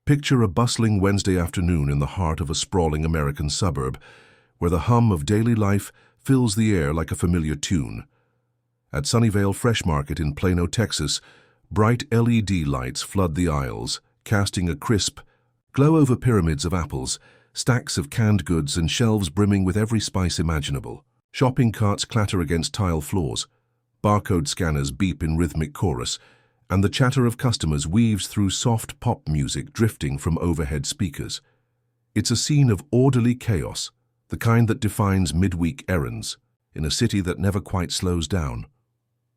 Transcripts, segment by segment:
Picture a bustling Wednesday afternoon in the heart of a sprawling American suburb, where the hum of daily life fills the air like a familiar tune. At Sunnyvale Fresh Market in Plano, Texas, bright LED lights flood the aisles, casting a crisp glow over pyramids of apples, stacks of canned goods, and shelves brimming with every spice imaginable. Shopping carts clatter against tile floors, barcode scanners beep in rhythmic chorus, and the chatter of customers weaves through soft pop music drifting from overhead speakers. It's a scene of orderly chaos, the kind that defines midweek errands, in a city that never quite slows down.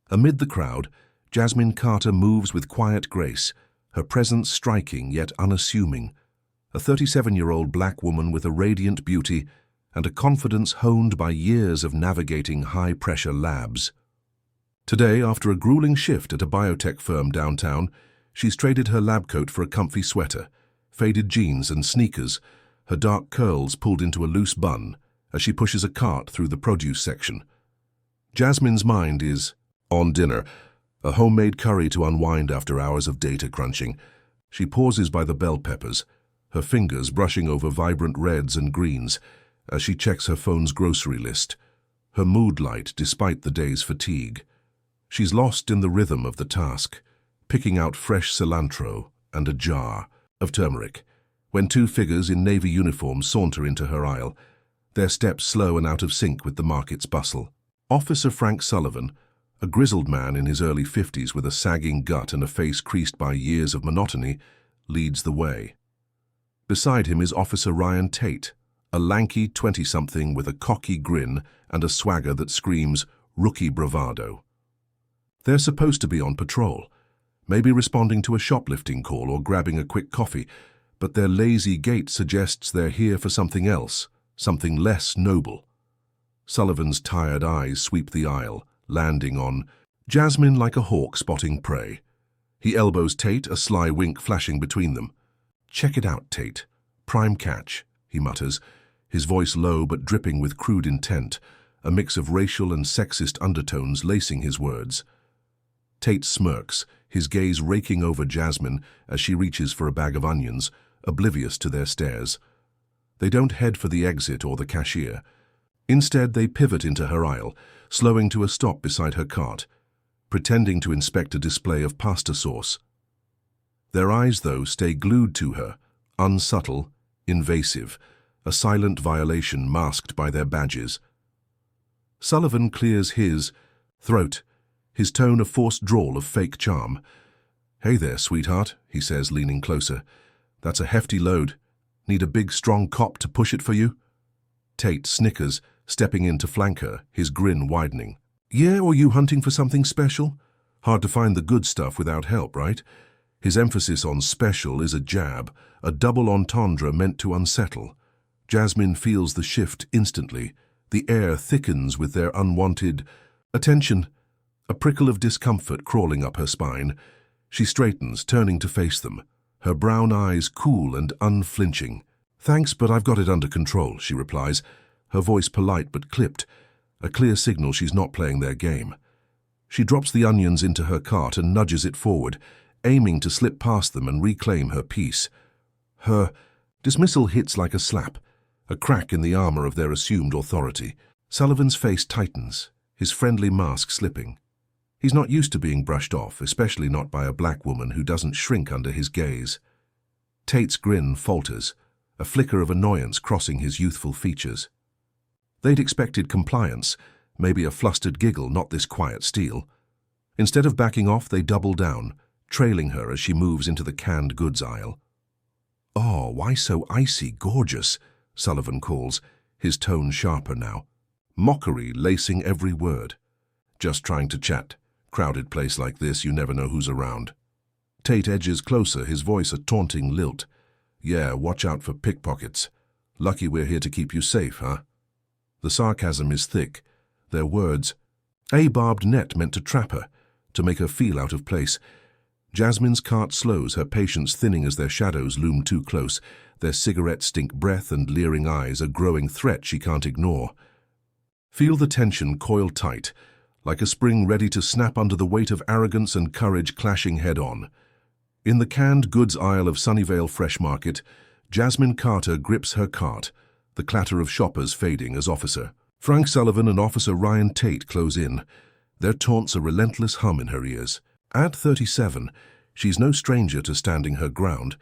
Amid the crowd, Jasmine Carter moves with quiet grace, her presence striking yet unassuming. A 37-year-old black woman with a radiant beauty and a confidence honed by years of navigating high-pressure labs. Today, after a grueling shift at a biotech firm downtown, she's traded her lab coat for a comfy sweater, faded jeans and sneakers, her dark curls pulled into a loose bun as she pushes a cart through the produce section. Jasmine's mind is on dinner, a homemade curry to unwind after hours of data crunching. She pauses by the bell peppers, her fingers brushing over vibrant reds and greens as she checks her phone's grocery list, her mood light despite the day's fatigue. She's lost in the rhythm of the task, picking out fresh cilantro and a jar of turmeric, when two figures in navy uniforms saunter into her aisle, their steps slow and out of sync with the market's bustle. Officer Frank Sullivan, a grizzled man in his early 50s with a sagging gut and a face creased by years of monotony, leads the way. Beside him is Officer Ryan Tate, a lanky 20-something with a cocky grin and a swagger that screams rookie bravado. They're supposed to be on patrol, maybe responding to a shoplifting call or grabbing a quick coffee, but their lazy gait suggests they're here for something else, something less noble. Sullivan's tired eyes sweep the aisle, landing on Jasmine like a hawk spotting prey. He elbows Tate, a sly wink flashing between them. "Check it out, Tate. Prime catch," he mutters, his voice low but dripping with crude intent, a mix of racial and sexist undertones lacing his words. Tate smirks, his gaze raking over Jasmine as she reaches for a bag of onions, oblivious to their stares. They don't head for the exit or the cashier. Instead, they pivot into her aisle, slowing to a stop beside her cart, pretending to inspect a display of pasta sauce. Their eyes, though, stay glued to her, unsubtle, invasive, a silent violation masked by their badges. Sullivan clears his throat, his tone a forced drawl of fake charm. "Hey there, sweetheart," he says, leaning closer. "That's a hefty load. Need a big, strong cop to push it for you?" Tate snickers, stepping in to flank her, his grin widening. "Yeah, or you hunting for something special? Hard to find the good stuff without help, right?" His emphasis on special is a jab, a double entendre meant to unsettle. Jasmine feels the shift instantly. The air thickens with their unwanted attention, a prickle of discomfort crawling up her spine. She straightens, turning to face them, her brown eyes cool and unflinching. "Thanks, but I've got it under control," she replies, her voice polite but clipped, a clear signal she's not playing their game. She drops the onions into her cart and nudges it forward, aiming to slip past them and reclaim her peace. Her dismissal hits like a slap, a crack in the armor of their assumed authority. Sullivan's face tightens, his friendly mask slipping. He's not used to being brushed off, especially not by a black woman who doesn't shrink under his gaze. Tate's grin falters, a flicker of annoyance crossing his youthful features. They'd expected compliance, maybe a flustered giggle, not this quiet steel. Instead of backing off, they double down, trailing her as she moves into the canned goods aisle. "Oh, why so icy gorgeous?" Sullivan calls, his tone sharper now. Mockery lacing every word. "Just trying to chat. Crowded place like this, you never know who's around." Tate edges closer, his voice a taunting lilt. "Yeah, watch out for pickpockets. Lucky we're here to keep you safe, huh?" The sarcasm is thick, their words a barbed net meant to trap her, to make her feel out of place. Jasmine's cart slows, her patience thinning as their shadows loom too close, their cigarette-stink breath and leering eyes a growing threat she can't ignore. Feel the tension coil tight, like a spring ready to snap under the weight of arrogance and courage clashing head-on. In the canned goods aisle of Sunnyvale Fresh Market, Jasmine Carter grips her cart, the clatter of shoppers fading as Officer Frank Sullivan and Officer Ryan Tate close in, their taunts a relentless hum in her ears. At 37, she's no stranger to standing her ground.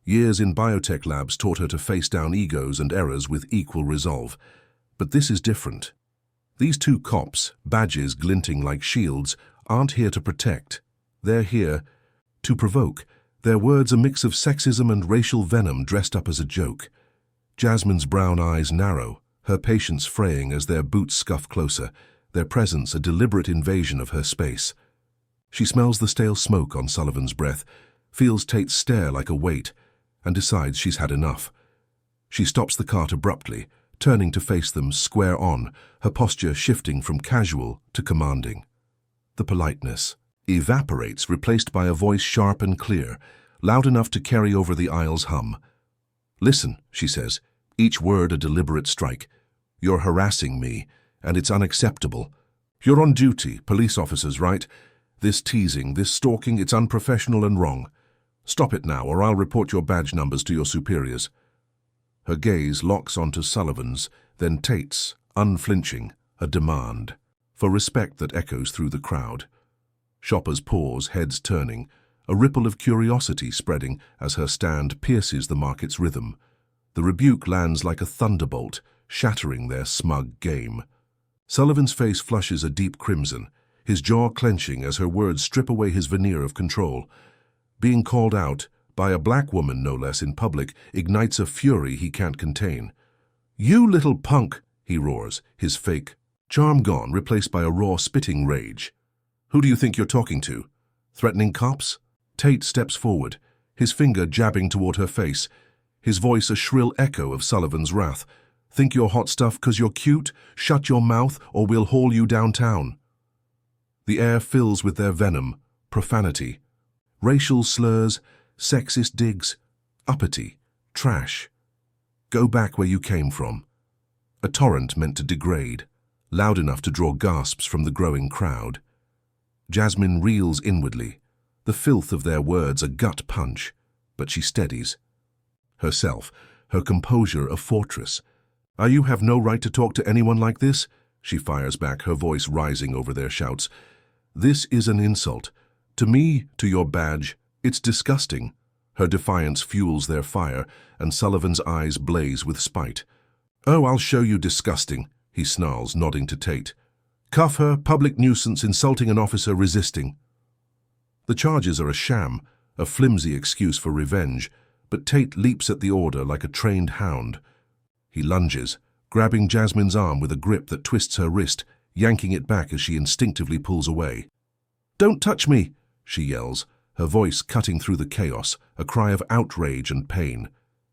Years in biotech labs taught her to face down egos and errors with equal resolve. But this is different. These two cops, badges glinting like shields, aren't here to protect. They're here to provoke. Their words a mix of sexism and racial venom dressed up as a joke. Jasmine's brown eyes narrow, her patience fraying as their boots scuff closer, their presence a deliberate invasion of her space. She smells the stale smoke on Sullivan's breath, feels Tate's stare like a weight, and decides she's had enough. She stops the cart abruptly, turning to face them square on, her posture shifting from casual to commanding. The politeness evaporates, replaced by a voice sharp and clear, loud enough to carry over the aisle's hum. "Listen," she says, each word a deliberate strike. "You're harassing me, and it's unacceptable. You're on duty, police officers, right? This teasing, this stalking, it's unprofessional and wrong. Stop it now, or I'll report your badge numbers to your superiors." Her gaze locks onto Sullivan's, then Tate's, unflinching, a demand for respect that echoes through the crowd. Shoppers pause, heads turning, a ripple of curiosity spreading as her stand pierces the market's rhythm. The rebuke lands like a thunderbolt, shattering their smug game. Sullivan's face flushes a deep crimson, his jaw clenching as her words strip away his veneer of control. Being called out, by a black woman no less in public, ignites a fury he can't contain. "You little punk," he roars, his fake charm gone, replaced by a raw, spitting rage. "Who do you think you're talking to? Threatening cops?" Tate steps forward, his finger jabbing toward her face, his voice a shrill echo of Sullivan's wrath. "Think you're hot stuff 'cause you're cute? Shut your mouth or we'll haul you downtown." The air fills with their venom, profanity, racial slurs, sexist digs, uppity, trash. Go back where you came from. A torrent meant to degrade, loud enough to draw gasps from the growing crowd. Jasmine reels inwardly, the filth of their words a gut punch, but she steadies. Herself, her composure a fortress. "You have no right to talk to anyone like this," she fires back, her voice rising over their shouts. "This is an insult. To me, to your badge. It's disgusting." Her defiance fuels their fire, and Sullivan's eyes blaze with spite. "Oh, I'll show you disgusting," he snarls, nodding to Tate. "Cuff her, public nuisance, insulting an officer, resisting." The charges are a sham, a flimsy excuse for revenge, but Tate leaps at the order like a trained hound. He lunges, grabbing Jasmine's arm with a grip that twists her wrist, yanking it back as she instinctively pulls away. "Don't touch me," she yells, her voice cutting through the chaos, a cry of outrage and pain.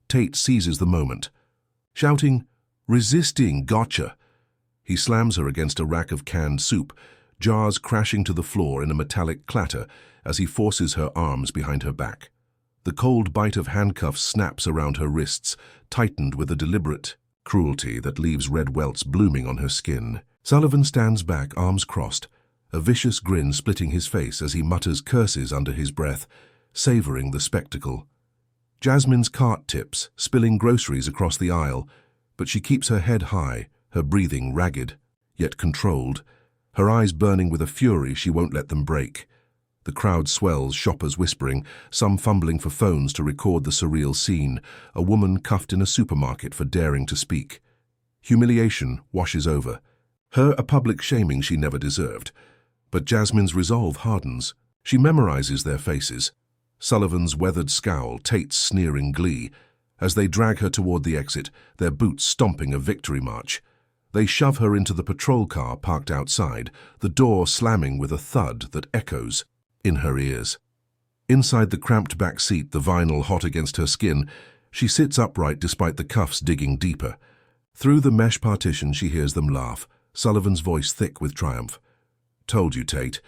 Tate seizes the moment, shouting, "Resisting, gotcha!" He slams her against a rack of canned soup, jars crashing to the floor in a metallic clatter as he forces her arms behind her back. The cold bite of handcuffs snaps around her wrists, tightened with a deliberate cruelty that leaves red welts blooming on her skin. Sullivan stands back, arms crossed, a vicious grin splitting his face as he mutters curses under his breath, savoring the spectacle. Jasmine's cart tips, spilling groceries across the aisle, but she keeps her head high, her breathing ragged, yet controlled, her eyes burning with a fury she won't let them break. The crowd swells, shoppers whispering, some fumbling for phones to record the surreal scene, a woman cuffed in a supermarket for daring to speak. Humiliation washes over, her a public shaming she never deserved. But Jasmine's resolve hardens. She memorizes their faces, Sullivan's weathered scowl, Tate's sneering glee, as they drag her toward the exit, their boots stomping a victory march. They shove her into the patrol car parked outside, the door slamming with a thud that echoes in her ears. Inside the cramped back seat, the vinyl hot against her skin, she sits upright despite the cuffs digging deeper. Through the mesh partition she hears them laugh, Sullivan's voice thick with triumph. "Told you, Tate.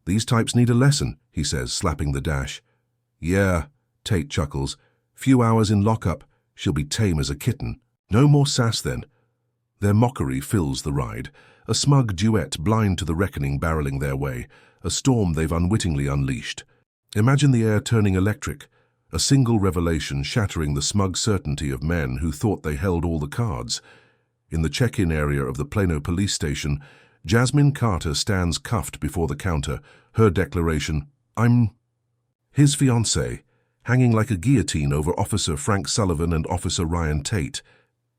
These types need a lesson," he says, slapping the dash. "Yeah," Tate chuckles. "Few hours in lockup, she'll be tame as a kitten. No more sass then." Their mockery fills the ride, a smug duet blind to the reckoning barreling their way, a storm they've unwittingly unleashed. Imagine the air turning electric, a single revelation shattering the smug certainty of men who thought they held all the cards. In the check-in area of the Plano police station, Jasmine Carter stands cuffed before the counter, her declaration, "I'm his fiancée," hanging like a guillotine over Officer Frank Sullivan and Officer Ryan Tate.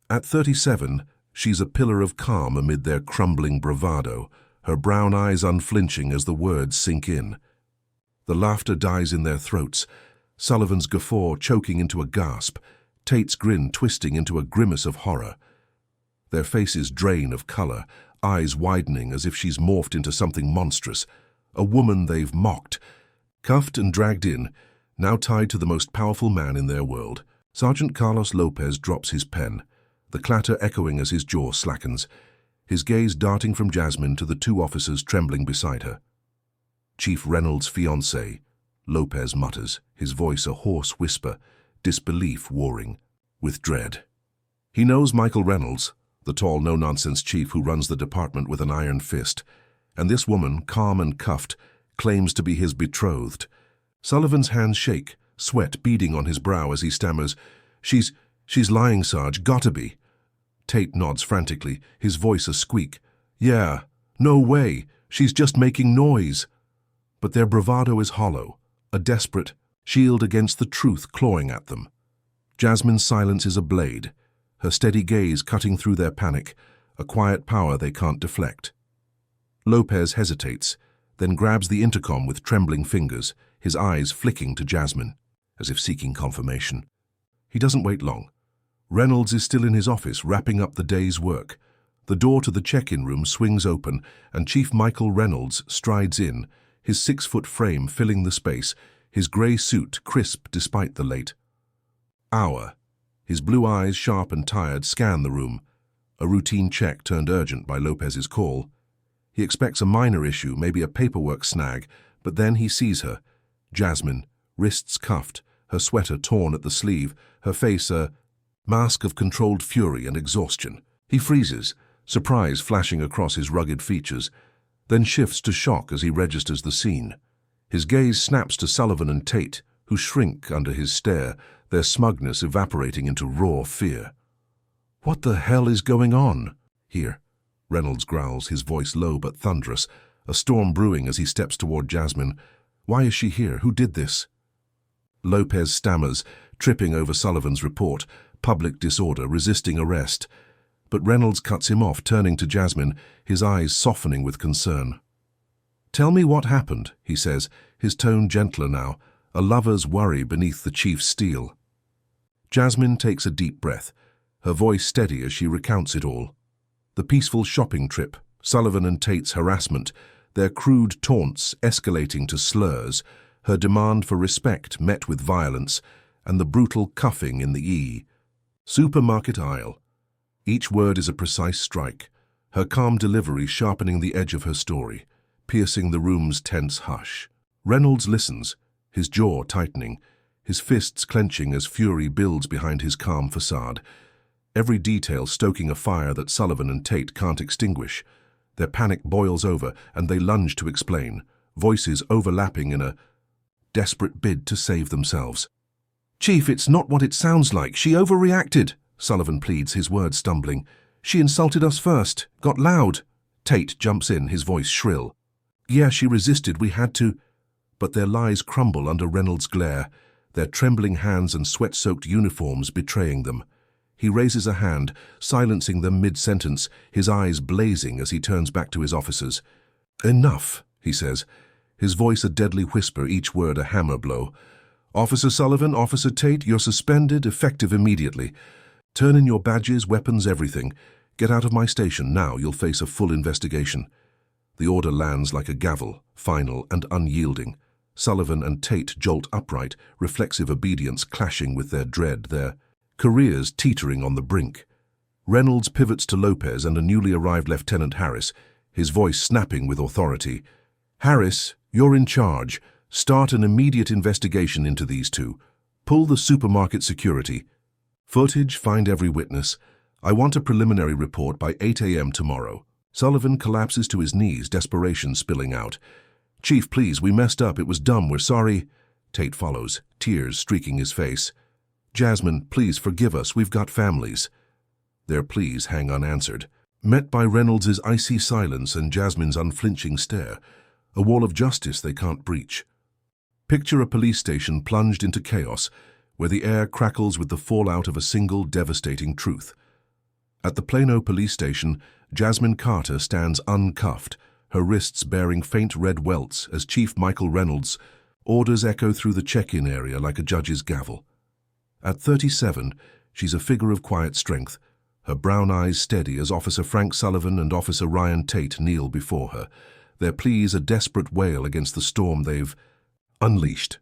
At 37, she's a pillar of calm amid their crumbling bravado, her brown eyes unflinching as the words sink in. The laughter dies in their throats, Sullivan's guffaw choking into a gasp, Tate's grin twisting into a grimace of horror. Their faces drain of color, eyes widening as if she's morphed into something monstrous, a woman they've mocked. Cuffed and dragged in, now tied to the most powerful man in their world, Sergeant Carlos Lopez drops his pen, the clatter echoing as his jaw slackens, his gaze darting from Jasmine to the two officers trembling beside her. "Chief Reynolds' fiancée," Lopez mutters, his voice a hoarse whisper, disbelief warring with dread. He knows Michael Reynolds, the tall, no-nonsense chief who runs the department with an iron fist, and this woman, calm and cuffed, claims to be his betrothed. Sullivan's hands shake, sweat beading on his brow as he stammers, She's lying, Sarge, gotta be." Tate nods frantically, his voice a squeak. "Yeah, no way, she's just making noise." But their bravado is hollow, a desperate shield against the truth clawing at them. Jasmine's silence is a blade, her steady gaze cutting through their panic, a quiet power they can't deflect. Lopez hesitates, then grabs the intercom with trembling fingers, his eyes flicking to Jasmine, as if seeking confirmation. He doesn't wait long. Reynolds is still in his office, wrapping up the day's work. The door to the check-in room swings open, and Chief Michael Reynolds strides in, his 6-foot frame filling the space, his grey suit crisp despite the late hour. His blue eyes, sharp and tired, scan the room. A routine check turned urgent by Lopez's call. He expects a minor issue, maybe a paperwork snag, but then he sees her. Jasmine, wrists cuffed, her sweater torn at the sleeve, her face a mask of controlled fury and exhaustion. He freezes, surprise flashing across his rugged features, then shifts to shock as he registers the scene. His gaze snaps to Sullivan and Tate, who shrink under his stare, their smugness evaporating into raw fear. "What the hell is going on?" "Here," Reynolds growls, his voice low but thunderous, a storm brewing as he steps toward Jasmine. "Why is she here? Who did this?" Lopez stammers, tripping over Sullivan's report, public disorder, resisting arrest. But Reynolds cuts him off, turning to Jasmine, his eyes softening with concern. "Tell me what happened," he says, his tone gentler now, a lover's worry beneath the chief's steel. Jasmine takes a deep breath, her voice steady as she recounts it all. The peaceful shopping trip, Sullivan and Tate's harassment, their crude taunts escalating to slurs, her demand for respect met with violence, and the brutal cuffing in the supermarket aisle. Each word is a precise strike, her calm delivery sharpening the edge of her story, piercing the room's tense hush. Reynolds listens, his jaw tightening, his fists clenching as fury builds behind his calm facade, every detail stoking a fire that Sullivan and Tate can't extinguish. Their panic boils over, and they lunge to explain, voices overlapping in a desperate bid to save themselves. "Chief, it's not what it sounds like. She overreacted," Sullivan pleads, his words stumbling. "She insulted us first, got loud." Tate jumps in, his voice shrill. "Yeah, she resisted, we had to." But their lies crumble under Reynolds' glare, their trembling hands and sweat-soaked uniforms betraying them. He raises a hand, silencing them mid-sentence, his eyes blazing as he turns back to his officers. "Enough," he says, his voice a deadly whisper, each word a hammer blow. "Officer Sullivan, Officer Tate, you're suspended, effective immediately. Turn in your badges, weapons, everything. Get out of my station now, you'll face a full investigation." The order lands like a gavel, final and unyielding. Sullivan and Tate jolt upright, reflexive obedience clashing with their dread, their careers teetering on the brink. Reynolds pivots to Lopez and a newly arrived Lieutenant Harris, his voice snapping with authority. "Harris, you're in charge. Start an immediate investigation into these two. Pull the supermarket security. Footage, find every witness. I want a preliminary report by 8 a.m. tomorrow." Sullivan collapses to his knees, desperation spilling out. "Chief, please, we messed up. It was dumb. We're sorry." Tate follows, tears streaking his face. "Jasmine, please forgive us, we've got families." Their pleas hang unanswered, met by Reynolds' icy silence and Jasmine's unflinching stare, a wall of justice they can't breach. Picture a police station plunged into chaos, where the air crackles with the fallout of a single devastating truth. At the Plano police station, Jasmine Carter stands uncuffed, her wrists bearing faint red welts as Chief Michael Reynolds' orders echo through the check-in area like a judge's gavel. At 37, she's a figure of quiet strength, her brown eyes steady as Officer Frank Sullivan and Officer Ryan Tate kneel before her, their pleas a desperate wail against the storm they've unleashed.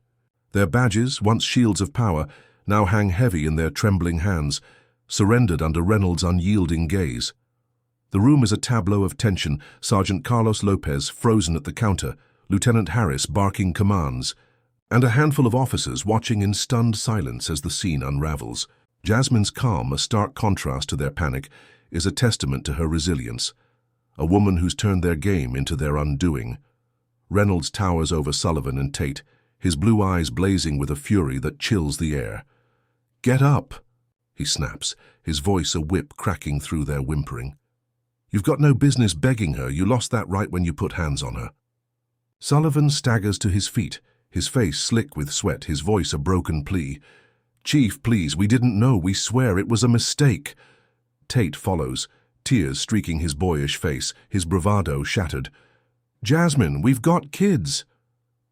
Their badges, once shields of power, now hang heavy in their trembling hands, surrendered under Reynolds' unyielding gaze. The room is a tableau of tension, Sergeant Carlos Lopez frozen at the counter, Lieutenant Harris barking commands, and a handful of officers watching in stunned silence as the scene unravels. Jasmine's calm, a stark contrast to their panic, is a testament to her resilience, a woman who's turned their game into their undoing. Reynolds towers over Sullivan and Tate, his blue eyes blazing with a fury that chills the air. "Get up," he snaps, his voice a whip cracking through their whimpering. "You've got no business begging her, you lost that right when you put hands on her." Sullivan staggers to his feet, his face slick with sweat, his voice a broken plea. "Chief, please, we didn't know, we swear it was a mistake." Tate follows, tears streaking his boyish face, his bravado shattered. "Jasmine, we've got kids.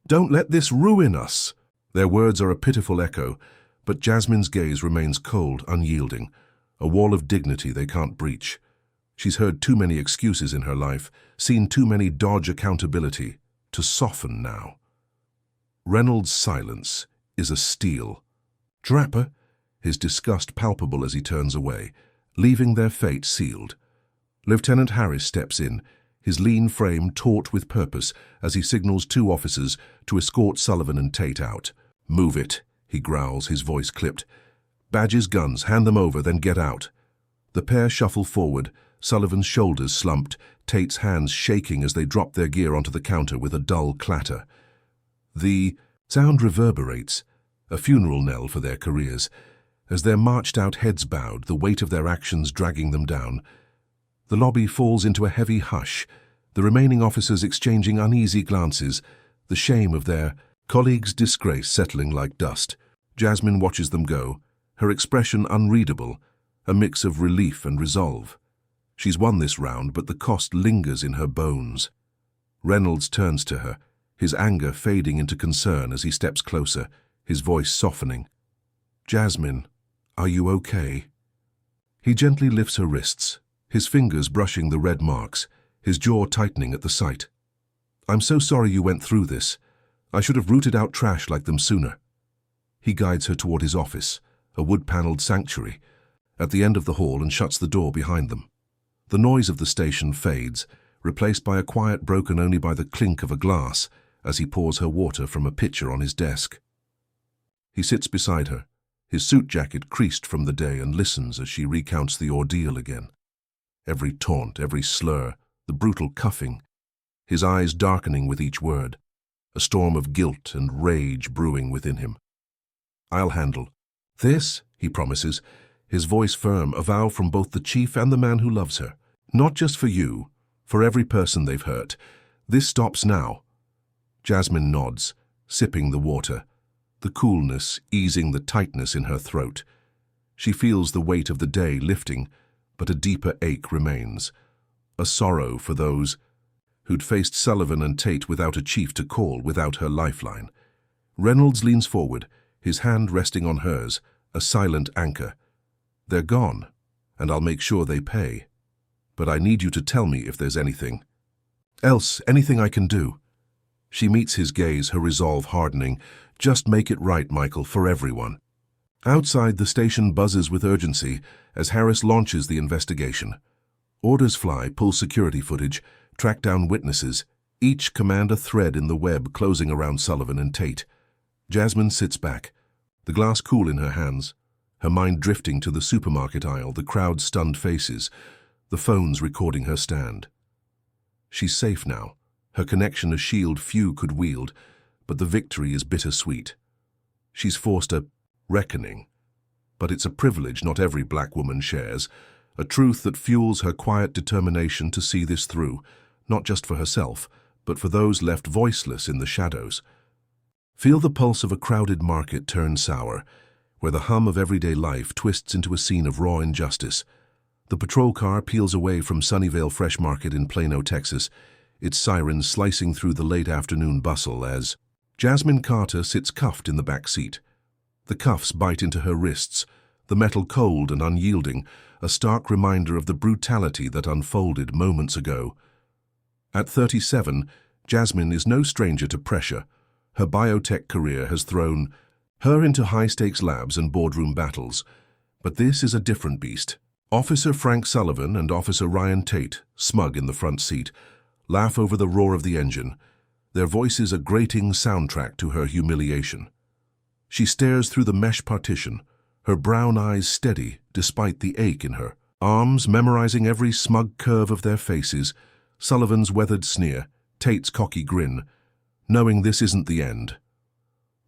Don't let this ruin us." Their words are a pitiful echo, but Jasmine's gaze remains cold, unyielding, a wall of dignity they can't breach. She's heard too many excuses in her life, seen too many dodge accountability, to soften now. Reynolds' silence is a steel. "Trapper," his disgust palpable as he turns away, leaving their fate sealed. Lieutenant Harris steps in, his lean frame taut with purpose as he signals two officers to escort Sullivan and Tate out. "Move it," he growls, his voice clipped. "Badges, guns, hand them over, then get out." The pair shuffle forward, Sullivan's shoulders slumped, Tate's hands shaking as they drop their gear onto the counter with a dull clatter. The sound reverberates, a funeral knell for their careers. As they're marched out heads bowed, the weight of their actions dragging them down. The lobby falls into a heavy hush, the remaining officers exchanging uneasy glances, the shame of their colleagues' disgrace settling like dust. Jasmine watches them go, her expression unreadable, a mix of relief and resolve. She's won this round, but the cost lingers in her bones. Reynolds turns to her, his anger fading into concern as he steps closer, his voice softening. "Jasmine, are you okay?" He gently lifts her wrists, his fingers brushing the red marks, his jaw tightening at the sight. "I'm so sorry you went through this. I should have rooted out trash like them sooner." He guides her toward his office, a wood-paneled sanctuary, at the end of the hall, and shuts the door behind them. The noise of the station fades, replaced by a quiet broken only by the clink of a glass as he pours her water from a pitcher on his desk. He sits beside her, his suit jacket creased from the day, and listens as she recounts the ordeal again. Every taunt, every slur, the brutal cuffing, his eyes darkening with each word, a storm of guilt and rage brewing within him. "I'll handle this," he promises, his voice firm, a vow from both the chief and the man who loves her. "Not just for you, for every person they've hurt. This stops now." Jasmine nods, sipping the water, the coolness easing the tightness in her throat. She feels the weight of the day lifting, but a deeper ache remains, a sorrow for those who'd faced Sullivan and Tate without a chief to call, without her lifeline. Reynolds leans forward, his hand resting on hers, a silent anchor. "They're gone, and I'll make sure they pay. But I need you to tell me if there's anything else, anything I can do." She meets his gaze, her resolve hardening. "Just make it right, Michael, for everyone." Outside, the station buzzes with urgency as Harris launches the investigation. Orders fly, pull security footage, track down witnesses, each command a thread in the web closing around Sullivan and Tate. Jasmine sits back, the glass cool in her hands, her mind drifting to the supermarket aisle, the crowd's stunned faces, the phones recording her stand. She's safe now, her connection a shield few could wield, but the victory is bittersweet. She's forced a reckoning. But it's a privilege not every black woman shares, a truth that fuels her quiet determination to see this through, not just for herself, but for those left voiceless in the shadows. Feel the pulse of a crowded market turn sour, where the hum of everyday life twists into a scene of raw injustice. The patrol car peels away from Sunnyvale Fresh Market in Plano, Texas, its sirens slicing through the late afternoon bustle as Jasmine Carter sits cuffed in the back seat. The cuffs bite into her wrists, the metal cold and unyielding, a stark reminder of the brutality that unfolded moments ago. At 37, Jasmine is no stranger to pressure. Her biotech career has thrown her into high-stakes labs and boardroom battles. But this is a different beast. Officer Frank Sullivan and Officer Ryan Tate, smug in the front seat, laugh over the roar of the engine, their voices a grating soundtrack to her humiliation. She stares through the mesh partition, her brown eyes steady despite the ache in her arms memorizing every smug curve of their faces, Sullivan's weathered sneer, Tate's cocky grin, knowing this isn't the end.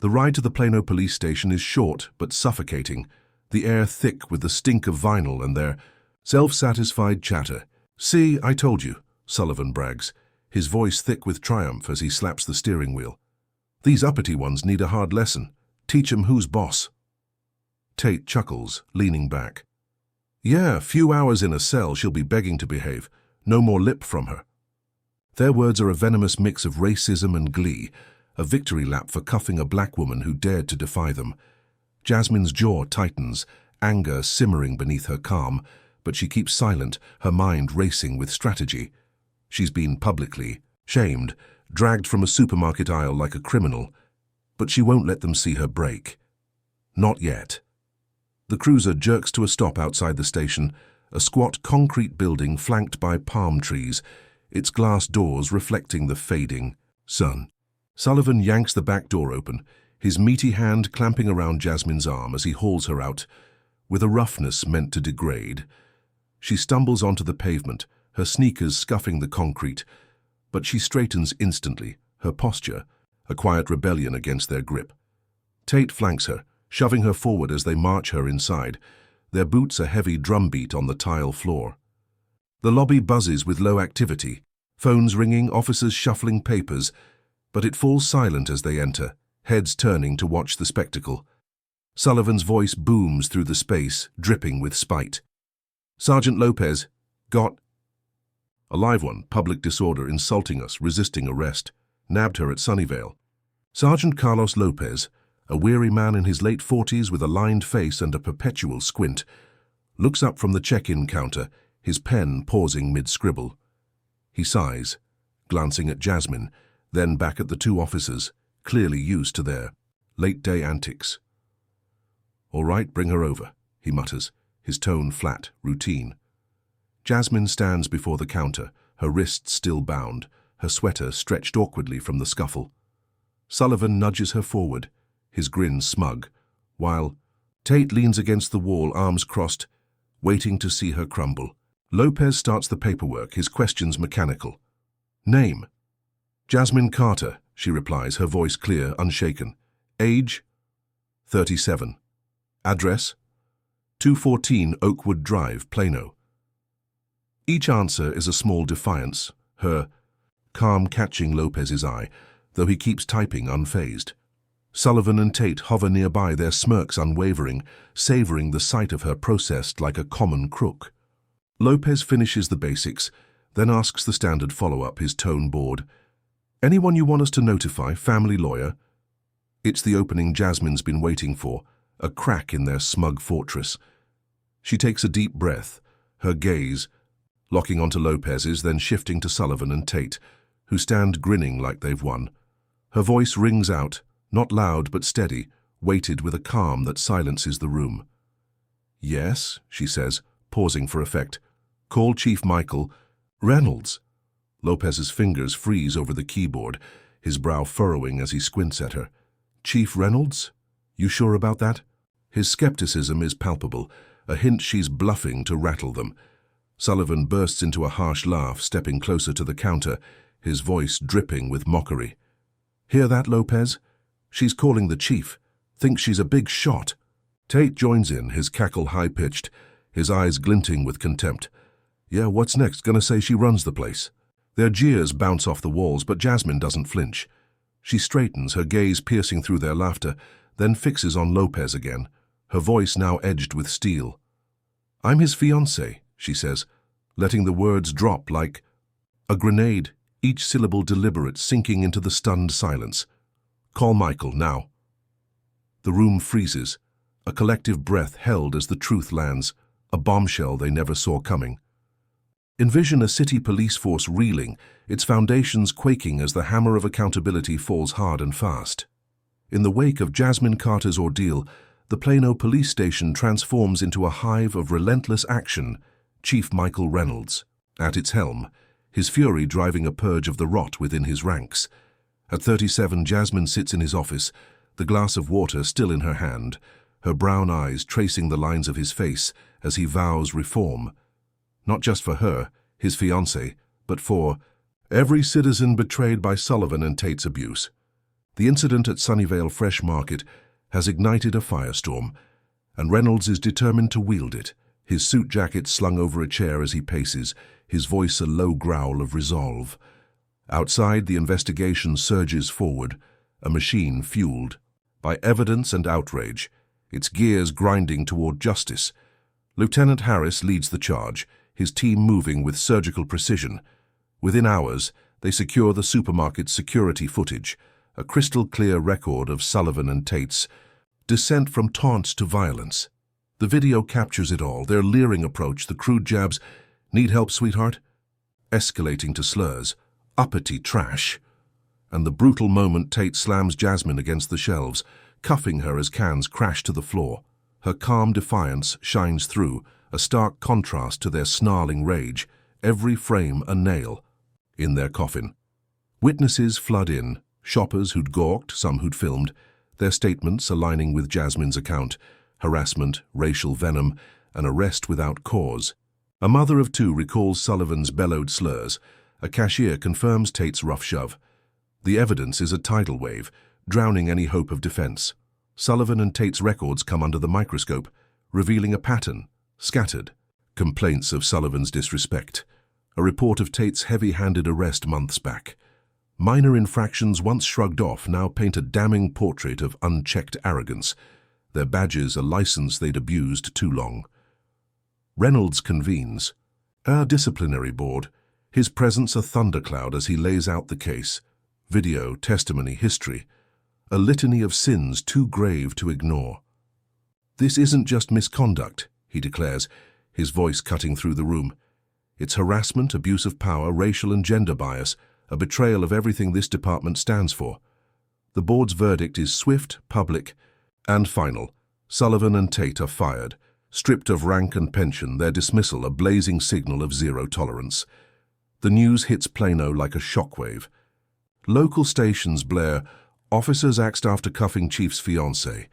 The ride to the Plano police station is short but suffocating, the air thick with the stink of vinyl and their self-satisfied chatter. "See, I told you," Sullivan brags, his voice thick with triumph as he slaps the steering wheel. "These uppity ones need a hard lesson. Teach 'em who's boss." Tate chuckles, leaning back. "Yeah, few hours in a cell she'll be begging to behave. No more lip from her." Their words are a venomous mix of racism and glee, a victory lap for cuffing a black woman who dared to defy them. Jasmine's jaw tightens, anger simmering beneath her calm, but she keeps silent, her mind racing with strategy. She's been publicly shamed, dragged from a supermarket aisle like a criminal, but she won't let them see her break. Not yet. The cruiser jerks to a stop outside the station, a squat concrete building flanked by palm trees, its glass doors reflecting the fading sun. Sullivan yanks the back door open, his meaty hand clamping around Jasmine's arm as he hauls her out, with a roughness meant to degrade. She stumbles onto the pavement, her sneakers scuffing the concrete, but she straightens instantly, her posture a quiet rebellion against their grip. Tate flanks her, shoving her forward as they march her inside, their boots a heavy drumbeat on the tile floor. The lobby buzzes with low activity, phones ringing, officers shuffling papers, but it falls silent as they enter, heads turning to watch the spectacle. Sullivan's voice booms through the space, dripping with spite. "Sergeant Lopez, got a live one, public disorder, insulting us, resisting arrest. Nabbed her at Sunnyvale." Sergeant Carlos Lopez, a weary man in his late 40s with a lined face and a perpetual squint, looks up from the check-in counter, his pen pausing mid-scribble. He sighs, glancing at Jasmine, then back at the two officers, clearly used to their late-day antics. "All right, bring her over," he mutters, his tone flat, routine. Jasmine stands before the counter, her wrists still bound, her sweater stretched awkwardly from the scuffle. Sullivan nudges her forward, his grin smug, while Tate leans against the wall, arms crossed, waiting to see her crumble. Lopez starts the paperwork, his questions mechanical. "Name?" "Jasmine Carter," she replies, her voice clear, unshaken. "Age?" 37. "Address?" 214 Oakwood Drive, Plano. Each answer is a small defiance, her calm catching Lopez's eye, though he keeps typing unfazed. Sullivan and Tate hover nearby, their smirks unwavering, savoring the sight of her processed like a common crook. Lopez finishes the basics, then asks the standard follow-up, his tone bored. "Anyone you want us to notify, family lawyer?" It's the opening Jasmine's been waiting for, a crack in their smug fortress. She takes a deep breath, her gaze locking onto Lopez's, then shifting to Sullivan and Tate, who stand grinning like they've won. Her voice rings out, not loud but steady, weighted with a calm that silences the room. "Yes," she says, pausing for effect. "Call Chief Michael Reynolds." Lopez's fingers freeze over the keyboard, his brow furrowing as he squints at her. "Chief Reynolds? You sure about that?" His skepticism is palpable, a hint she's bluffing to rattle them. Sullivan bursts into a harsh laugh, stepping closer to the counter, his voice dripping with mockery. "Hear that, Lopez? She's calling the chief. Thinks she's a big shot. Tate joins in, his cackle high-pitched, his eyes glinting with contempt. Yeah, what's next? Gonna say she runs the place. Their jeers bounce off the walls, but Jasmine doesn't flinch. She straightens, her gaze piercing through their laughter, then fixes on Lopez again, her voice now edged with steel. I'm his fiancé, she says, letting the words drop like a grenade, each syllable deliberate, sinking into the stunned silence. Call Michael, now. The room freezes, a collective breath held as the truth lands, a bombshell they never saw coming. Envision a city police force reeling, its foundations quaking as the hammer of accountability falls hard and fast. In the wake of Jasmine Carter's ordeal, the Plano police station transforms into a hive of relentless action. Chief Michael Reynolds, at its helm, his fury driving a purge of the rot within his ranks. At 37, Jasmine sits in his office, the glass of water still in her hand, her brown eyes tracing the lines of his face as he vows reform. Not just for her, his fiancée, but for every citizen betrayed by Sullivan and Tate's abuse. The incident at Sunnyvale Fresh Market has ignited a firestorm, and Reynolds is determined to wield it, his suit jacket slung over a chair as he paces, his voice a low growl of resolve. Outside, the investigation surges forward, a machine fueled by evidence and outrage, its gears grinding toward justice. Lieutenant Harris leads the charge, his team moving with surgical precision. Within hours, they secure the supermarket's security footage, a crystal-clear record of Sullivan and Tate's descent from taunts to violence. The video captures it all, their leering approach, the crude jabs, "Need help, sweetheart?" escalating to slurs, "Uppity trash." And the brutal moment Tate slams Jasmine against the shelves, cuffing her as cans crash to the floor. Her calm defiance shines through, a stark contrast to their snarling rage, every frame a nail in their coffin. Witnesses flood in, shoppers who'd gawked, some who'd filmed, their statements aligning with Jasmine's account: harassment, racial venom, an arrest without cause. A mother of two recalls Sullivan's bellowed slurs. A cashier confirms Tate's rough shove. The evidence is a tidal wave, drowning any hope of defense. Sullivan and Tate's records come under the microscope, revealing a pattern: scattered complaints of Sullivan's disrespect, a report of Tate's heavy-handed arrest months back. Minor infractions once shrugged off now paint a damning portrait of unchecked arrogance, their badges a license they'd abused too long. Reynolds convenes. Our disciplinary board, his presence a thundercloud as he lays out the case. Video, testimony, history, a litany of sins too grave to ignore. This isn't just misconduct, he declares, his voice cutting through the room. It's harassment, abuse of power, racial and gender bias, a betrayal of everything this department stands for. The board's verdict is swift, public, and final. Sullivan and Tate are fired, stripped of rank and pension, their dismissal a blazing signal of zero tolerance. The news hits Plano like a shockwave. Local stations blare, "Officers axed after cuffing chief's fiancé."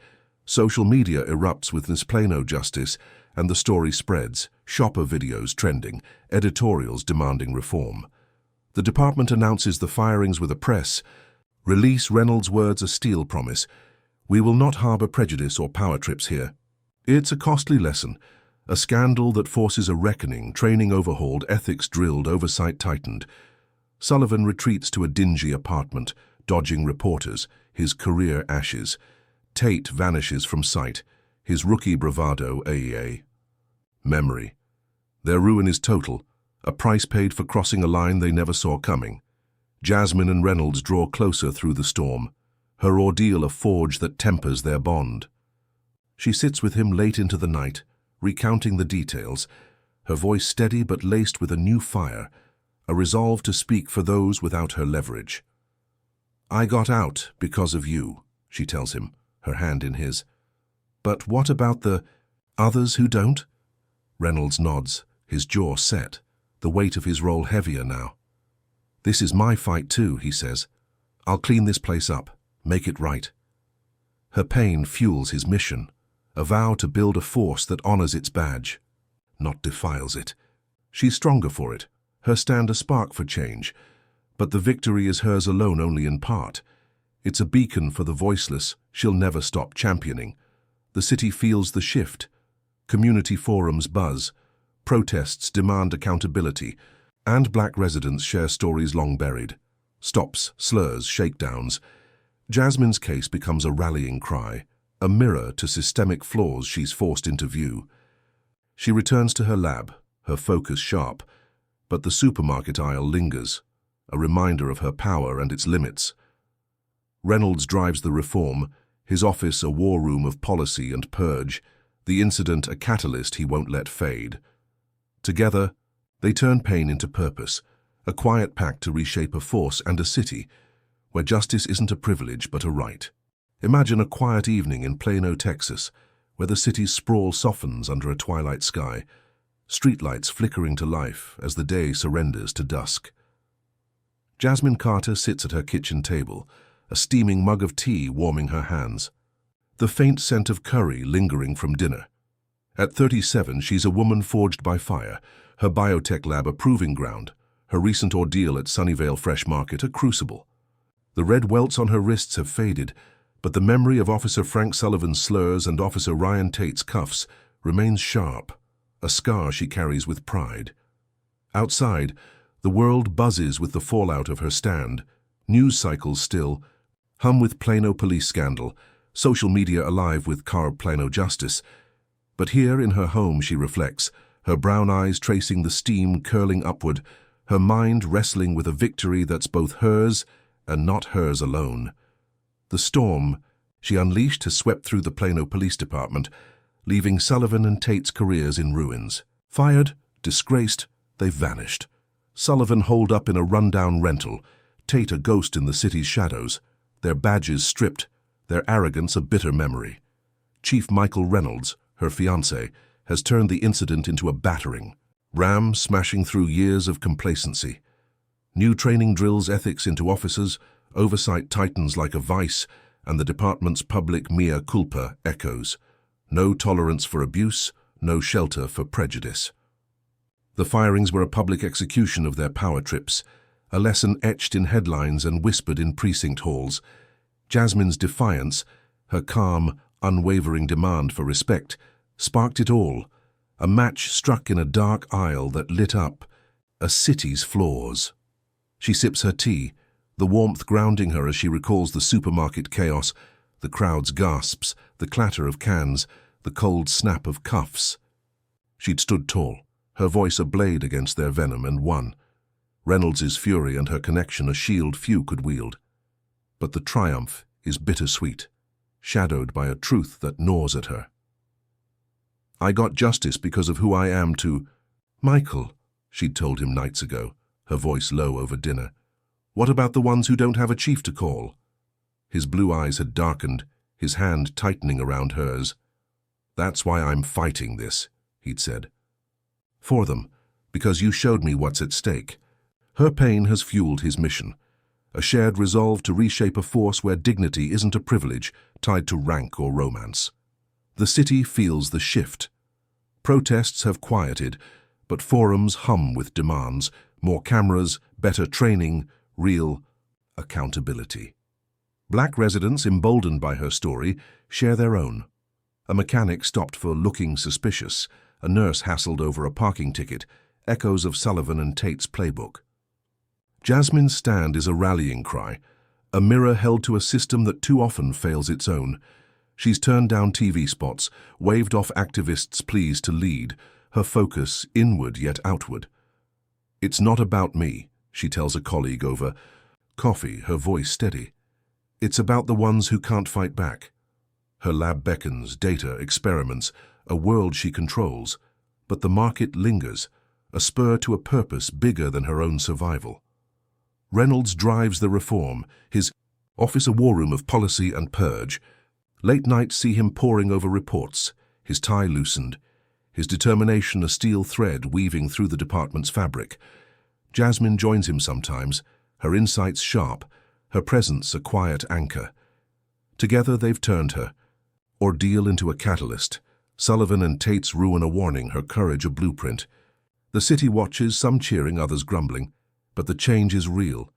Social media erupts with this Plano justice, and the story spreads, shopper videos trending, editorials demanding reform. The department announces the firings with a press release. Reynolds' words a steel promise: "We will not harbor prejudice or power trips here." It's a costly lesson, a scandal that forces a reckoning, training overhauled, ethics drilled, oversight tightened. Sullivan retreats to a dingy apartment, dodging reporters, his career ashes. Tate vanishes from sight, his rookie bravado AEA. Memory. Their ruin is total, a price paid for crossing a line they never saw coming. Jasmine and Reynolds draw closer through the storm, her ordeal a forge that tempers their bond. She sits with him late into the night, recounting the details, her voice steady but laced with a new fire, a resolve to speak for those without her leverage. "I got out because of you," she tells him, her hand in his. "But what about the others who don't?" Reynolds nods, his jaw set, the weight of his role heavier now. "This is my fight too," he says. "I'll clean this place up, make it right." Her pain fuels his mission, a vow to build a force that honors its badge, not defiles it. She's stronger for it, her stand a spark for change, but the victory is hers alone only in part. It's a beacon for the voiceless she'll never stop championing. The city feels the shift. Community forums buzz. Protests demand accountability. And black residents share stories long buried. Stops, slurs, shakedowns. Jasmine's case becomes a rallying cry, a mirror to systemic flaws she's forced into view. She returns to her lab, her focus sharp, but the supermarket aisle lingers, a reminder of her power and its limits. Reynolds drives the reform, his office a war room of policy and purge, the incident a catalyst he won't let fade. Together, they turn pain into purpose, a quiet pact to reshape a force and a city where justice isn't a privilege but a right. Imagine a quiet evening in Plano, Texas, where the city's sprawl softens under a twilight sky, streetlights flickering to life as the day surrenders to dusk. Jasmine Carter sits at her kitchen table, a steaming mug of tea warming her hands, the faint scent of curry lingering from dinner. At 37, she's a woman forged by fire, her biotech lab a proving ground, her recent ordeal at Sunnyvale Fresh Market a crucible. The red welts on her wrists have faded, but the memory of Officer Frank Sullivan's slurs and Officer Ryan Tate's cuffs remains sharp, a scar she carries with pride. Outside, the world buzzes with the fallout of her stand, news cycles still, hum with Plano police scandal, social media alive with carb Plano justice. But here in her home she reflects, her brown eyes tracing the steam curling upward, her mind wrestling with a victory that's both hers and not hers alone. The storm she unleashed has swept through the Plano Police Department, leaving Sullivan and Tate's careers in ruins. Fired, disgraced, they've vanished. Sullivan holed up in a rundown rental, Tate a ghost in the city's shadows, their badges stripped, their arrogance a bitter memory. Chief Michael Reynolds, her fiancé, has turned the incident into a battering, ram smashing through years of complacency. New training drills ethics into officers, oversight tightens like a vice, and the department's public mea culpa echoes. No tolerance for abuse, no shelter for prejudice. The firings were a public execution of their power trips, a lesson etched in headlines and whispered in precinct halls. Jasmine's defiance, her calm, unwavering demand for respect, sparked it all, a match struck in a dark aisle that lit up a city's flaws. She sips her tea, the warmth grounding her as she recalls the supermarket chaos, the crowd's gasps, the clatter of cans, the cold snap of cuffs. She'd stood tall, her voice a blade against their venom, and won. Reynolds's fury and her connection a shield few could wield. But the triumph is bittersweet, shadowed by a truth that gnaws at her. I got justice because of who I am to Michael, she'd told him nights ago, her voice low over dinner. What about the ones who don't have a chief to call? His blue eyes had darkened, his hand tightening around hers. That's why I'm fighting this, he'd said. For them, because you showed me what's at stake. Her pain has fueled his mission, a shared resolve to reshape a force where dignity isn't a privilege tied to rank or romance. The city feels the shift. Protests have quieted, but forums hum with demands, more cameras, better training, real accountability. Black residents, emboldened by her story, share their own. A mechanic stopped for looking suspicious, a nurse hassled over a parking ticket, echoes of Sullivan and Tate's playbook. Jasmine's stand is a rallying cry, a mirror held to a system that too often fails its own. She's turned down TV spots, waved off activists' pleas to lead, her focus inward yet outward. It's not about me, she tells a colleague over coffee, her voice steady. It's about the ones who can't fight back. Her lab beckons, data, experiments, a world she controls, but the market lingers, a spur to a purpose bigger than her own survival. Reynolds drives the reform, his office a war room of policy and purge. Late nights see him poring over reports, his tie loosened, his determination a steel thread weaving through the department's fabric. Jasmine joins him sometimes, her insights sharp, her presence a quiet anchor. Together they've turned her ordeal into a catalyst, Sullivan and Tate's ruin a warning, her courage a blueprint. The city watches, some cheering, others grumbling, but the change is real.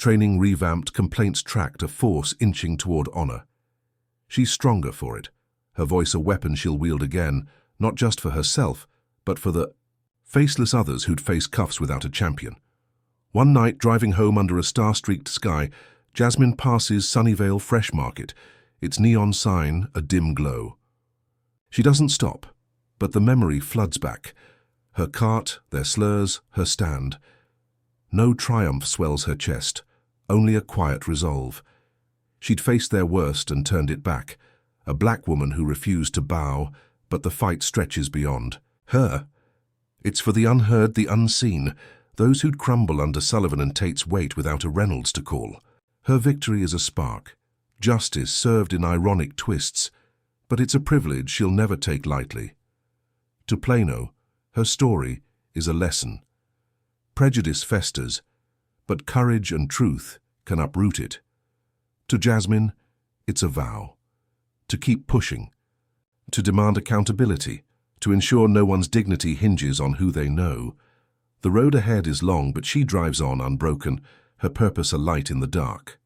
training revamped, complaints tracked, a force inching toward honor. She's stronger for it, her voice a weapon she'll wield again, not just for herself, but for the faceless others who'd face cuffs without a champion. One night, driving home under a star-streaked sky, Jasmine passes Sunnyvale Fresh Market, its neon sign a dim glow. She doesn't stop, but the memory floods back. Her cart, their slurs, her stand. No triumph swells her chest, only a quiet resolve. She'd faced their worst and turned it back, a black woman who refused to bow, but the fight stretches beyond. Her. It's for the unheard, the unseen, those who'd crumble under Sullivan and Tate's weight without a Reynolds to call. Her victory is a spark, justice served in ironic twists, but it's a privilege she'll never take lightly. To Plano, her story is a lesson. Prejudice festers, but courage and truth can uproot it. To Jasmine, it's a vow. To keep pushing, to demand accountability, to ensure no one's dignity hinges on who they know. The road ahead is long, but she drives on unbroken, her purpose a light in the dark.